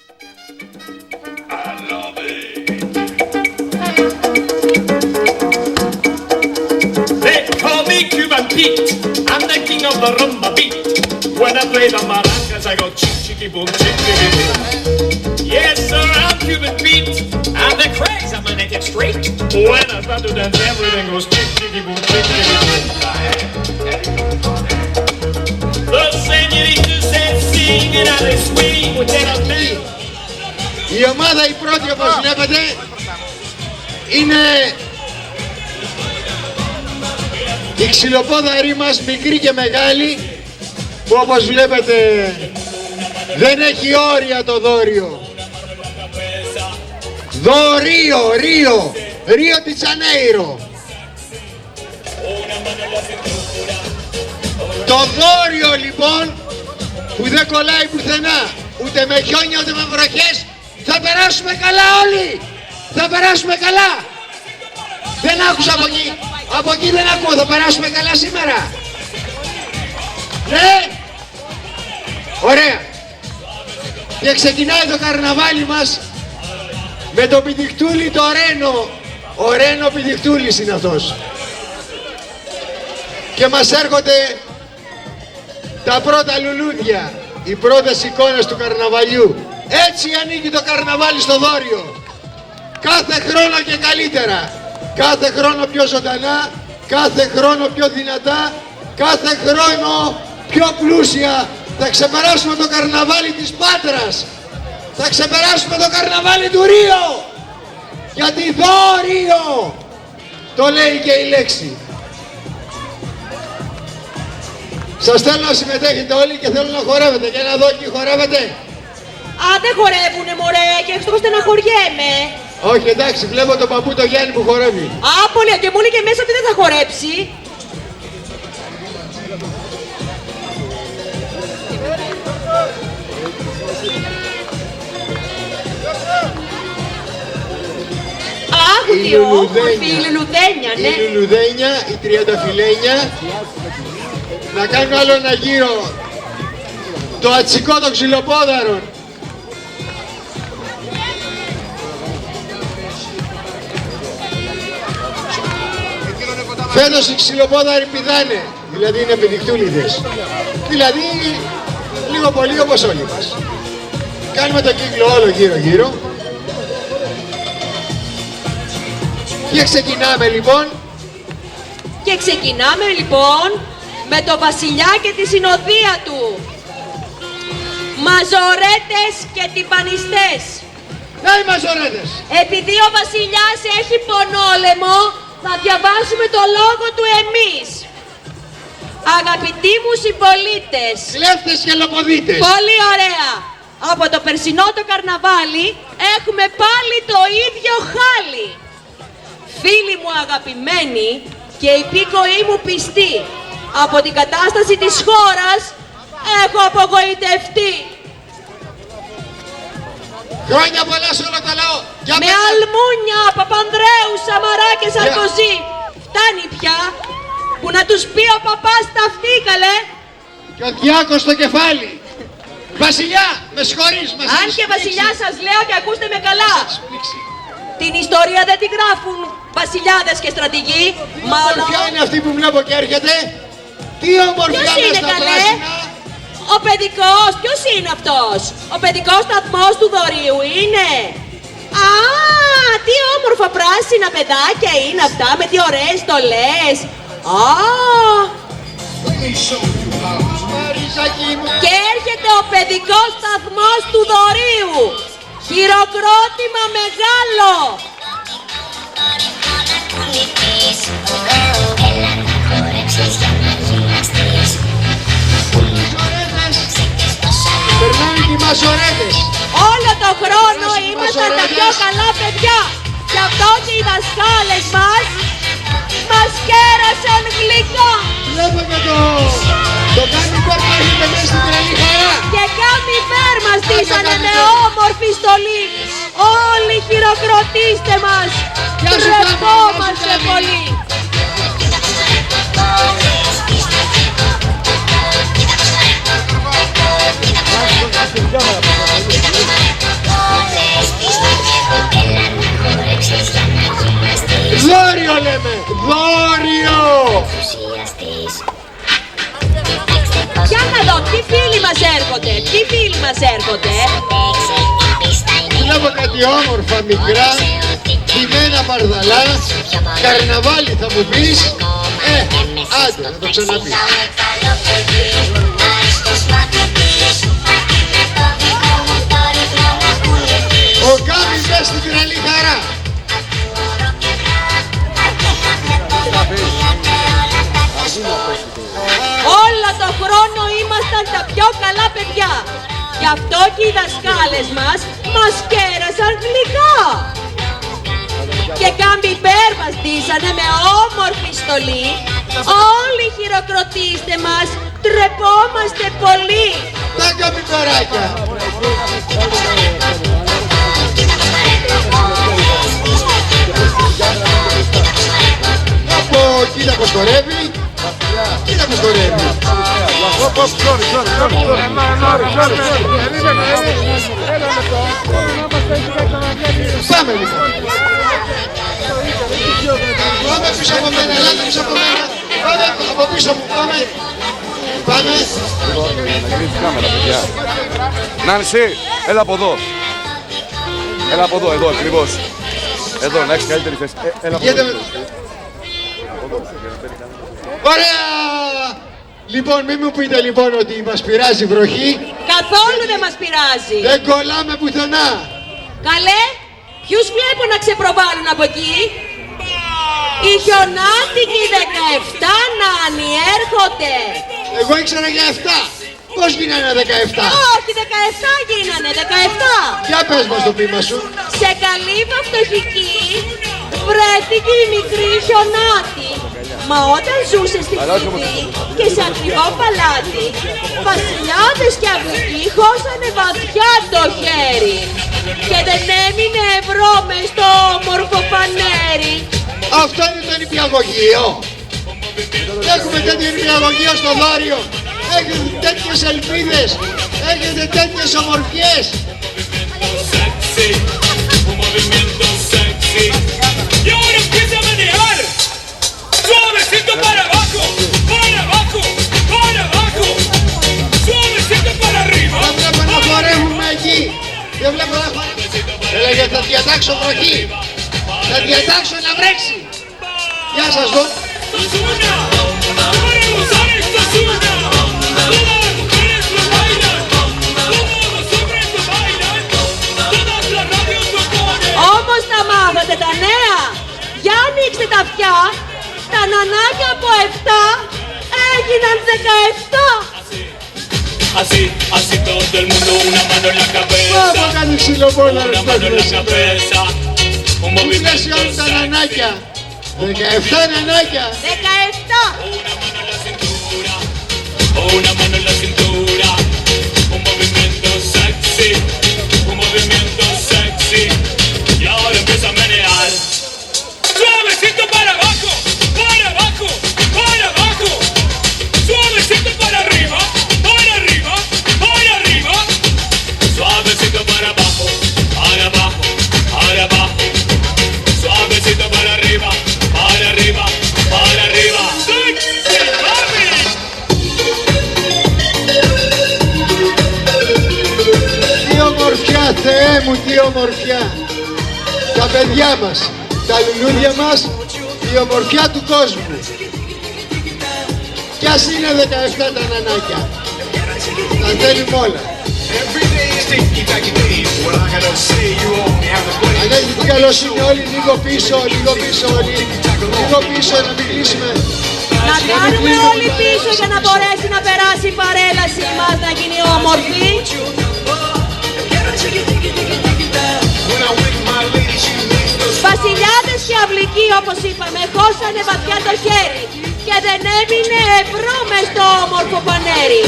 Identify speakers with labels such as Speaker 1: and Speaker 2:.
Speaker 1: They call me Cuban Pete. I'm the king of the rumba beat. When I play the maracas, I go chick chicky boom, chick chicky boom. Yes, sir, I'm Cuban Pete. I'm the craze, I'm gonna get straight. When I start to dance, everything goes chick chicky boom, chick chicky boom. The senoritas said singing and they swing with their band.
Speaker 2: Η ομάδα η πρώτη, όπως βλέπετε, είναι οι ξυλοπόδαροι μας, μικροί και μεγάλοι, που όπως βλέπετε δεν έχει όρια το δώριο. Ρίο τη Τζανέιρο. Το δώριο λοιπόν που δεν κολλάει πουθενά, ούτε με χιόνια ούτε με βροχές. Θα περάσουμε καλά όλοι! Θα περάσουμε καλά! Δεν άκουσα από εκεί. Από εκεί δεν ακούω. Θα περάσουμε καλά σήμερα. Ναι! Ωραία! Και ξεκινάει το καρναβάλι μας με το πηδικτούλι το Ρένο. Ο Ρένο πηδικτούλης είναι αυτός. Και μας έρχονται τα πρώτα λουλούδια. Οι πρώτες εικόνες του καρναβαλιού. Έτσι ανοίγει το καρναβάλι στο δώριο. Κάθε χρόνο και καλύτερα. Κάθε χρόνο πιο ζωντανά. Κάθε χρόνο πιο δυνατά. Κάθε χρόνο πιο πλούσια. Θα ξεπεράσουμε το καρναβάλι της Πάτρας. Θα ξεπεράσουμε το καρναβάλι του Ρίο. Γιατί δώριο το λέει και η λέξη. Σας θέλω να συμμετέχετε όλοι και θέλω να χορεύετε. Για να δω εκεί χορεύετε.
Speaker 3: Α, δεν χορεύουνε μωρέ και αυτό στεναχωριέμαι.
Speaker 2: Όχι, εντάξει, βλέπω τον παππού το Γιάννη που χορεύει.
Speaker 3: Α, πολύ, και μου λέει και μέσα ότι δεν θα χορέψει. Αχ, τι όμορφη, η λουλουδένια, ναι.
Speaker 2: Η λουλουδένια, η τριανταφυλένια. Να κάνω άλλο ένα γύρο. Το ατσικό των ξυλοπόδαρων. Φέτος οι ξυλοπόδαροι πηδάνε, δηλαδή είναι πηδικτούλιδες. Δηλαδή λίγο πολύ όπως όλοι μας. Κάνουμε το κύκλο όλο γύρω-γύρω. Και ξεκινάμε
Speaker 3: λοιπόν με το βασιλιά και τη συνοδεία του. Μαζορέτες και τυπανιστές.
Speaker 2: Να οι μαζορέτες.
Speaker 3: Επειδή ο βασιλιάς έχει πονόλεμο, θα διαβάσουμε το λόγο του εμείς. Αγαπητοί μου συμπολίτες.
Speaker 2: Κλέφτες και λοποδίτες.
Speaker 3: Πολύ ωραία. Από το περσινό το καρναβάλι έχουμε πάλι το ίδιο χάλι. Φίλοι μου αγαπημένοι και υπήκοοι μου πιστοί, από την κατάσταση της χώρας έχω απογοητευτεί.
Speaker 2: Χρόνια πολλά σε όλο το λαό.
Speaker 3: Με Αλμούνια, Παπανδρέου, Σαμαρά και Σαρκοζή. Φτάνει πια που να τους πει ο παπάς ταυτή καλέ.
Speaker 2: Και ο Διάκος στο κεφάλι. Βασιλιά, με συγχωρείς.
Speaker 3: Αν και βασιλιά σας λέω και ακούστε με καλά. Την ιστορία δεν την γράφουν βασιλιάδες και στρατηγοί.
Speaker 2: Μάλλον ποια είναι αυτή που βλέπω και έρχεται. Τι ομορφιά μες στα πράσινα.
Speaker 3: Ο παιδικός, ποιος είναι αυτός? Ο παιδικός σταθμός του δωρίου είναι. Α, τι όμορφα πράσινα παιδάκια είναι αυτά με τι ωραίες στολές. Α, και έρχεται ο παιδικός σταθμός του δωρίου. Χειροκρότημα μεγάλο.
Speaker 2: Περνάνε και οι μαζορέτες.
Speaker 3: Όλο το χρόνο ήμασταν τα πιο καλά παιδιά. Γι' αυτό και οι δασκάλες μας κέρασαν γλυκά.
Speaker 2: Βλέπουμε το κάνει πέρ που έρχεται μέσα στην τρελή χαρά.
Speaker 3: Και κάθε πέρ μας στήσανε με όμορφη στολή. Όλοι χειροκροτήστε μας. Τρεπόμαστε πολύ. μας έρχονται.
Speaker 2: Βλέπω κάτι όμορφα μικρά, χυμένα παρδαλά, καρναβάλι θα μου πεις, άντε να το ξαναπείς. Ο Γκάμις μπες στην τρελή χαρά.
Speaker 3: Όλο το χρόνο ήμασταν τα πιο καλά παιδιά. Γι' αυτό και οι δασκάλες μας κέρασαν γλυκά. Και κάμπι μας ντύσανε με όμορφη στολή. Όλοι χειροκροτήστε μας, τρεπόμαστε πολύ.
Speaker 2: Τα καμπικοράκια. Από κοίτα πως χορεύει. Κοίτα πως χορεύει. Πάμε λοιπόν. Πάμε πίσω από μένα, ελάτε πίσω από μένα. Πάμε από πίσω μου, πάμε. Πάμε.
Speaker 4: Νάνση, έλα από εδώ. Έλα από εδώ, εδώ ακριβώς. Εδώ, να έχεις καλύτερη θέση. Έλα από εδώ.
Speaker 2: Ωραία! Λοιπόν, μην μου πείτε λοιπόν ότι μας πειράζει η βροχή.
Speaker 3: Καθόλου δεν μας πειράζει.
Speaker 2: Δεν κολλάμε πουθενά.
Speaker 3: Καλέ, ποιους βλέπω να ξεπροβάλλουν από εκεί? Οι χιονάτικοι 17 νάνοι έρχονται.
Speaker 2: Εγώ ήξερα για 7. Πώς γίνανε 17?
Speaker 3: Όχι, 17 γίνανε, 17.
Speaker 2: Για πες μας το πείμα σου.
Speaker 3: Σε καλύβα φτωχική βρέθηκε η μικρή χιονάτη. Μα όταν ζούσε στη Κρήτη και σε ακριβό παλάτι, βασιλιάδες και αυλικοί χώσανε βαθιά το χέρι και δεν έμεινε ευρώ μες στο όμορφο πανέρι.
Speaker 2: Αυτό είναι το νηπιαγωγείο. Έχουμε τέτοιο νηπιαγωγείο στο Δόριο. Έχετε τέτοιες ελπίδες. Έχετε τέτοιες ομορφιές.
Speaker 1: Y ahora empieza a manejar. Suavecito para abajo, para abajo, para abajo. Suavecito para arriba.
Speaker 2: Δεν βλέπω να χορεύουμε εκεί. Δεν βλέπω να χορεύουμε. Έλεγε θα διατάξω βροχή. Θα διατάξω να βρέξει. Γεια σας δω.
Speaker 1: Para gozar esto es una. Todas las mujeres lo bailan. Todos los hombres lo bailan. Todas las radios lo ponen.
Speaker 3: Όμως τα μάθατε τα νέα. Για ανοίξτε τα αυτιά. Τα νανάκια από 7 έγιναν 17.
Speaker 1: Así, así todo el mundo, una mano en la
Speaker 2: Πάμε
Speaker 1: cabeza.
Speaker 2: κάνει ξυλοπόλα ρε
Speaker 1: Una mano en la
Speaker 2: στέφνες.
Speaker 1: cabeza. Un
Speaker 2: Πού
Speaker 1: movimiento
Speaker 2: πλαίσια όλα τα νανάκια. 17 νανάκια.
Speaker 3: 17.
Speaker 1: Una mano en la cintura, una mano en la cintura, un movimiento sexy, un movimiento sexy, y ahora empieza a menear. Suavecito para abajo, para abajo, para abajo, suavecito para arriba, para arriba, para arriba, suavecito para abajo, para abajo, para abajo, suavecito para arriba, para arriba, para arriba. Sexy, mami.
Speaker 2: Τι ομορφιά Θεέ μου, τι ομορφιά. Τα παιδιά μας, τα λουλούδια μας, η ομορφιά του κόσμου. Κι ας είναι 17 τα νανάκια. Τα θέλουμε όλα. Αν έχει την καλοσύνη όλοι λίγο πίσω, λίγο πίσω όλοι. Λίγο πίσω να μην κλείσουμε.
Speaker 3: Να κάνουμε όλοι πίσω για να μπορέσει να περάσει η παρέλαση μας, να γίνει όμορφη. Βασιλιάδες και αυλικοί, όπως είπαμε, χώσανε βαθιά το χέρι και δεν έμεινε ευρώ μες στο όμορφο πανέρι.